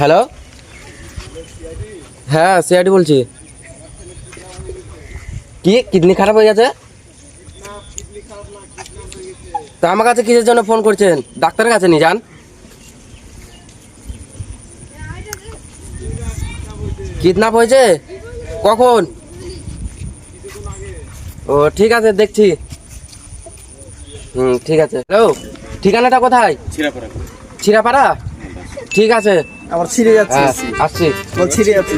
Hello, হ্যাঁ CID বলছি। কি কিডনি খারাপ হয়ে গেছে? তা আমার কাছে কিসের জন্য ফোন করছেন? ডাক্তারের কাছে নিয়ে যান। কিডন্যাপ হয়েছে? কখন? ও ঠিক আছে, দেখছি। ঠিক আছে। হ্যালো, ঠিকানাটা কোথায়? ছিড়াপাড়া। ঠিক আছে, আমার ছিঁড়ে যাচ্ছে। আসছি। ছিঁড়ে যাচ্ছে।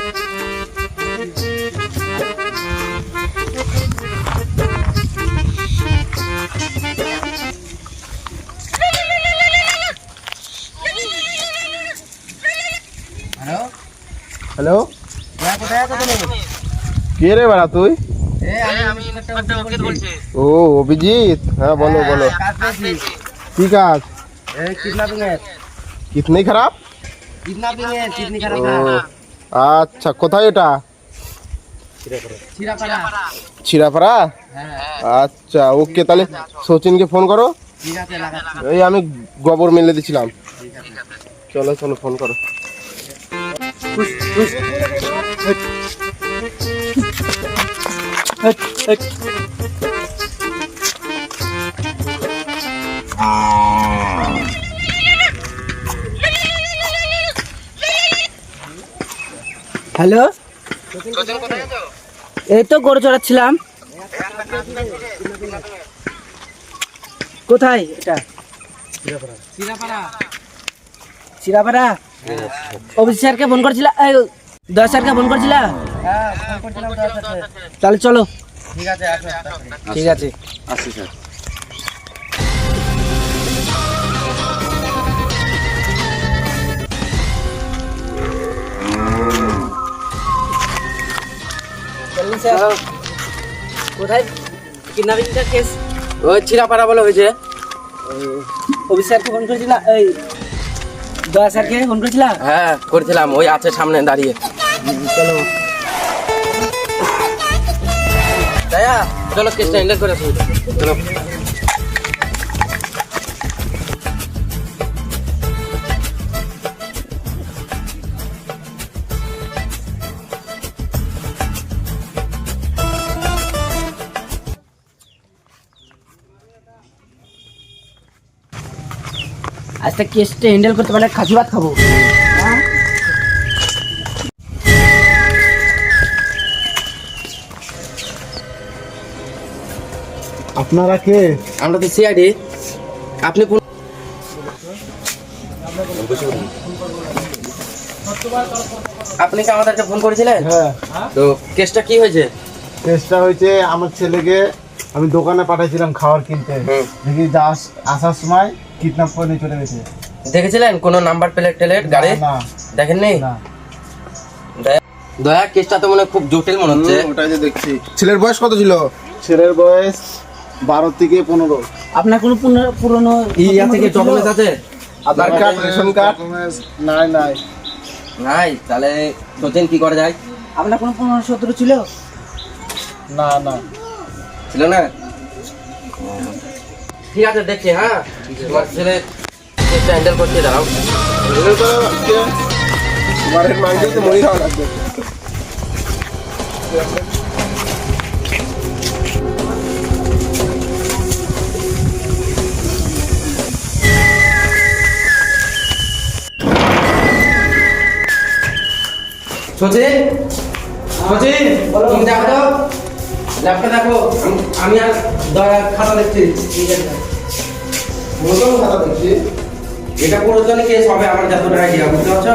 হ্যালো, কোথায় আছো তুমি? কে রে বাড়া তুই? আমি একটা উকিল বলছি। ও অভিজিৎ, হ্যাঁ বলো বলো। কাজ পেয়েছি। কি কাজ? এই কিডন্যাপিং এর। কিডনি খারাপ? কিডন্যাপিং এর, কিডনি খারাপ ও না। আচ্ছা, কোথায় এটা? ছিড়াপাড়া। ছিড়াপাড়া? হ্যাঁ আচ্ছা ওকে, তাহলে সচিনকে ফোন করো। ঠিক আছে, লাগাচ্ছি। এই আমি গোবর মেলে দিছিলাম। চলো চলো ফোন করো। হ্যালো, এই তো গরু চড়াচ্ছিলাম। কোথায় এটা? চিরাপাড়া। অভিজিৎ স্যারকে ফোন করছিলা? দশ স্যারকে ফোন করছিলা? তাহলে চলো। ঠিক আছে, আসো। ঠিক আছে, আসছি স্যার। চলুন স্যার। কোথায় কিডন্যাপিংটা কেস? ওই ছিড়াপাড়া বলে হয়েছে। অভিজিৎ স্যারকে ফোন করেছিলা? এই দয়া স্যারকে ফোন করেছিলা? হ্যাঁ করেছিলাম, ওই আছে সামনে দাঁড়িয়ে। চলো। দয়া, চলো কেসটা হ্যান্ডেল করে আসি। চলো। আজকে কেসটা হ্যান্ডেল করতে পারলে খাসি ভাত খাবো। আপনারা কে? আমরা তো সিআইডি। আপনি কোন? আপনি কি আমাদেরকে ফোন করেছিলেন? হ্যাঁ, তো কেসটা কি হয়েছে? কেসটা হয়েছে আমার ছেলেকে আমি দোকানে পাঠাইছিলাম খাবার কিনতে, দেখি আসার সময় কিডন্যাপ করে নিয়ে চলে গেছে। দেখেছিলেন কোনো নাম্বার প্লেট টেলেট গাড়ি? না দেখেননি? না। দয়া, কেসটা তো মনে হয় খুব জটিল মনে হচ্ছে। ওটাই যে দেখছি। ছেলের বয়স কত ছিল? ছেলের বয়স 12 থেকে 15। আপনার কোনো পুরনো ইয়া থেকে ডকুমেন্টস আছে? আধার কার্ড, রেশন কার্ড? নাই নাই। নাই, তাহলে সচিন কি করে যায়? আপনার কোনো পুরনো শত্রু ছিল? না না। ছিল না? ঠিক আছে, দেখছি। হ্যাঁ, তোমার ছেলে কেসটা হ্যান্ডেল করতে দাঁড়াও। মারের মাংস তো মরি খাওয়া লাগবে। সচিন, সচিন তুমি দেখো তো, ল্যাপটপ দেখো। আমি আর দয়া খাতা দেখছি। নতুন খাতা দেখছি। এটা পুরোর জন্য কেস হবে আমার যতটা আইডিয়া, বুঝতে পারছো?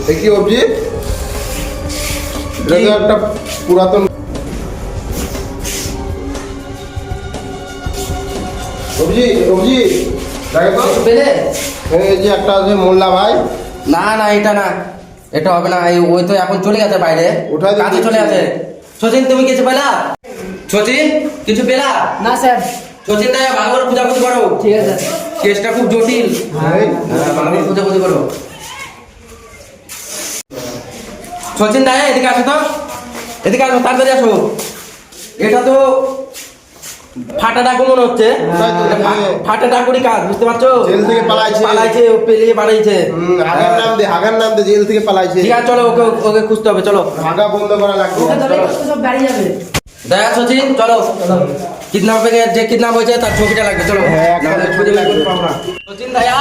দেখি অভিজিৎ, এটা তো একটা পুরাতন। অভিজিৎ অভিজিৎ দেখো তো, পেলে? এই যে একটা আছে মোল্লা ভাই। না না, এটা না, এটা হবে না। ওই তো এখন চলে গেছে বাইরে, ওটাই তো কাজে চলে দেখছি। গেছে। সচিন তুমি কিছু পেলা? সচিন কিছু পেলা? না স্যার। সচিন দয়া, ভালো করে খোঁজাখুঁজি করো। ঠিক আছে। কেসটা খুব জটিল। এই, ভালো করে খোঁজাখুঁজি করো। সচিন দা এদিকে আসো তো, এদিকে আসো, তাড়াতাড়ি আসো। এটা তো ফাটা ডাকু মনে হচ্ছে, এটা ফাটা ডাকুরই কাজ, বুঝতে পারছো? জেল থেকে পালাইছে। পালাইছে, ও পেলিয়ে বাড়াইছে। হাগার নাম দে জেল থেকে পালাইছে। ঠিক আছে চলো, ওকে ওকে খুঁজতে হবে, চলো। হাগা বন্ধ করা লাগবে। ওকে ধরে সব বাড়ি যাবে। দয়া সচিন চলো, যে কিডন্যাপ হয়েছে তার ছবিটা লাগবে, চলো। হ্যাঁ, নাহলে ছবি লাগবে আমরা। সচিন দয়া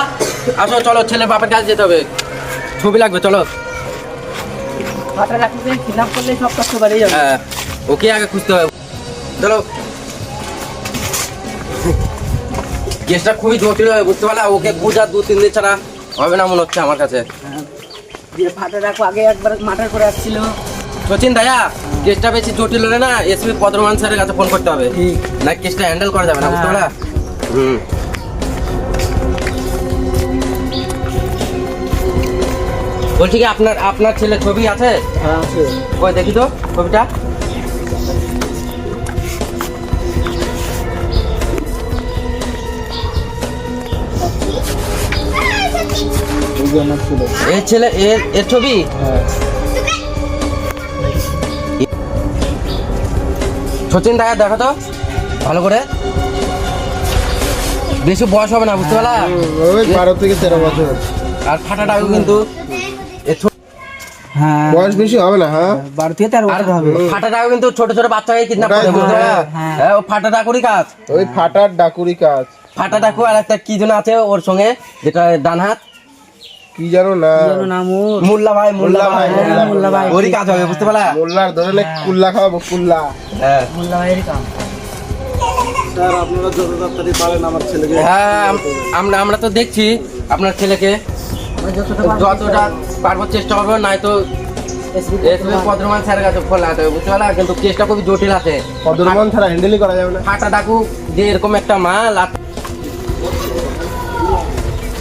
আসো, চলো, ছেলে বাপের কাছে যেতে হবে, ছবি লাগবে, চলো। ফাটা রাখতে কিডন্যাপ করলে সব কষ্ট বাড়ি যাবে। হ্যাঁ, ওকে আগে খুঁজতে হবে, চলো। কেসটা খুবই জটিল হবে, বুঝতে পারলা? ওকে খোঁজা 2-3 দিন ছাড়া হবে না মনে হচ্ছে আমার কাছে। যে ফাটা রাখো আগে একবার মার্ডার করে আসছিল। সচিন দায়া, কেসটা বেশি জটিল হলে না এসপি পদ্মমান স্যারের কাছে ফোন করতে হবে, ঠিক। না কেসটা হ্যান্ডেল করা যাবে না, বুঝতে পারলা? বলছি কি আপনার ছেলে ছবি আছে? হ্যাঁ আছে। কই দেখি তো ছবিটা। এর ছেলে এর ছবি? সচিন দায়া দেখো তো ভালো করে, বেশি বয়স হবে না, বুঝতে পারলা? ওই 12 থেকে 13 বছর। আর ফাটাটাও কিন্তু হ্যাঁ বয়স বেশি হবে না। হ্যাঁ 12 থেকে 13 বছর হবে। ফাটাটাও কিন্তু ছোট ছোট বাচ্চাকে কিডন্যাপ করে, ওটাই তো, বুঝতে পারলা? হ্যাঁ। হ্যাঁ, ও ফাটা ডাকুরি কাজ। ওই ফাটার ডাকুরি কাজ। ফাটা ডাকু আর একটা কি যেন আছে ওর সঙ্গে, যেটা ডান হাত, কি জানো না, জানো নাম ওর? মোল্লা ভাই, মোল্লা ভাই, হ্যাঁ, মোল্লা ভাই। ওরই কাজ হবে, বুঝতে পারলা? মোল্লার ধরলে কুল্লা খাওয়াবো, কুল্লা। হ্যাঁ মোল্লা ভাইয়ের কাম। স্যার আপনারা যত তাড়াতাড়ি পারেন আমার ছেলেকে। হ্যাঁ, আমরা তো দেখছি আপনার ছেলেকে, আমরা যতটা যতটা পারবো চেষ্টা করবো, নাই তো এসপি পদ্মমান স্যারের কাছে ফোন লাগাতে হবে, বুঝতে পারলা? কিন্তু কেসটা খুবই জটিল আছে, পদ্মমান ছাড়া হ্যান্ডেলই করা যাবে না। ফাটা ডাকু যে এরকম একটা মাল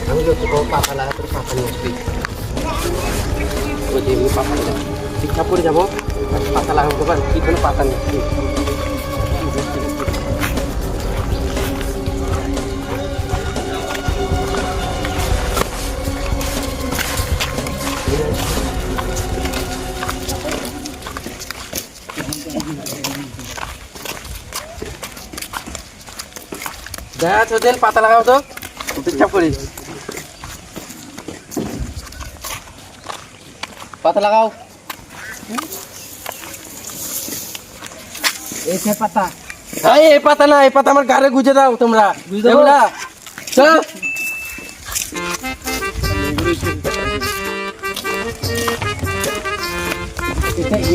আমি পাতা লাগাতে পাতা নিয়ে আসছি, ওই যে পাতা ঠিকঠাক করে যাবো, পাতা লাগাবো, কি কোনো পাতা নিয়ে আসছি। দেখা যাচ্ছে পাতা লাগাও তো, ঠিকঠাক করি, পাতা লাগাও। এই যে পাতা। এই পাতা না, এই পাতা আমার গাড়ি গুজে দাও তোমরা, এগুলা চল।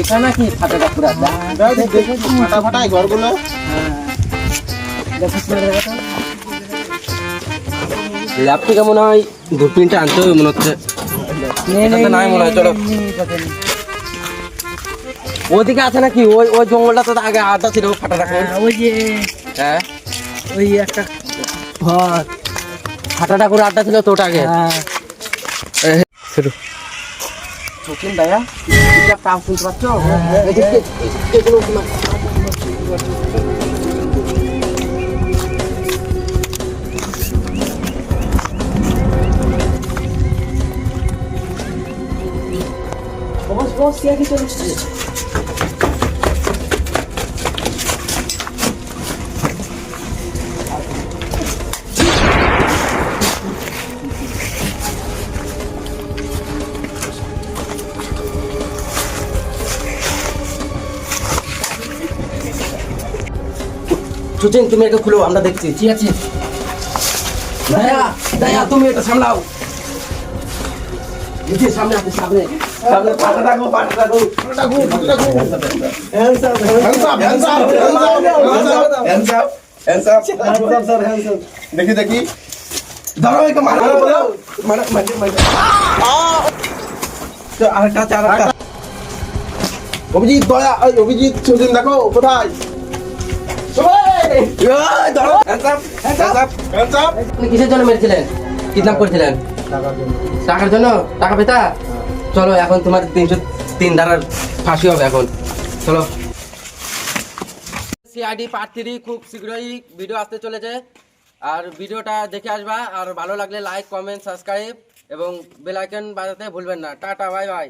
এটা নাকি ফাটাটা পুরা ফাটা ফাটাই ঘরগুলো। ল্যাব থেকে মনে হয় দূরবীনটা আনতে হবে মনে হচ্ছে, এটাতে নাই মনে হয়, চলো। ওদিকে আছে নাকি? ওই জঙ্গলটা তো আগে আড্ডা ছিল, ফাটা রাখো। ওই যে হ্যাঁ, ওই একটা ঘর। ফাটাটা করে আড্ডা ছিল তো ওটা আগে। সচিন দায়া কাম শুনতে পাচ্ছ? বস কি চলে এসেছে? সচিন তুমি এটা খুলো, আমরা দেখছি। ঠিক আছে। দায়া দায়া তুমি এটা সামলাও, এই সামনে আছে, সামনে সামনে পাটা রাখো, পাটা রাখো। দেখি দেখি ধরো একে মারো, মারো আরেকটা আছে, আরেকটা। অভিজিৎ দয়া, অভিজিৎ সুদিন দেখো কোথায়? ধরো, hands up, hands up। আপনি কিসের জন্য মেরেছিলেন, কিডন্যাপ করেছিলেন? টাকার জন্য? টাকা পেতা? চলো এখন তোমার 303 ধারার ফাঁসি হবে এখন, চলো। সিআইডি পার্ট 3 খুব শীঘ্রই ভিডিও আসতে চলেছে, আর ভিডিওটা দেখে আসবা, আর ভালো লাগলে লাইক, কমেন্ট, সাবস্ক্রাইব এবং বেল আইকন বাজাতে ভুলবেন না। Tata, bye bye.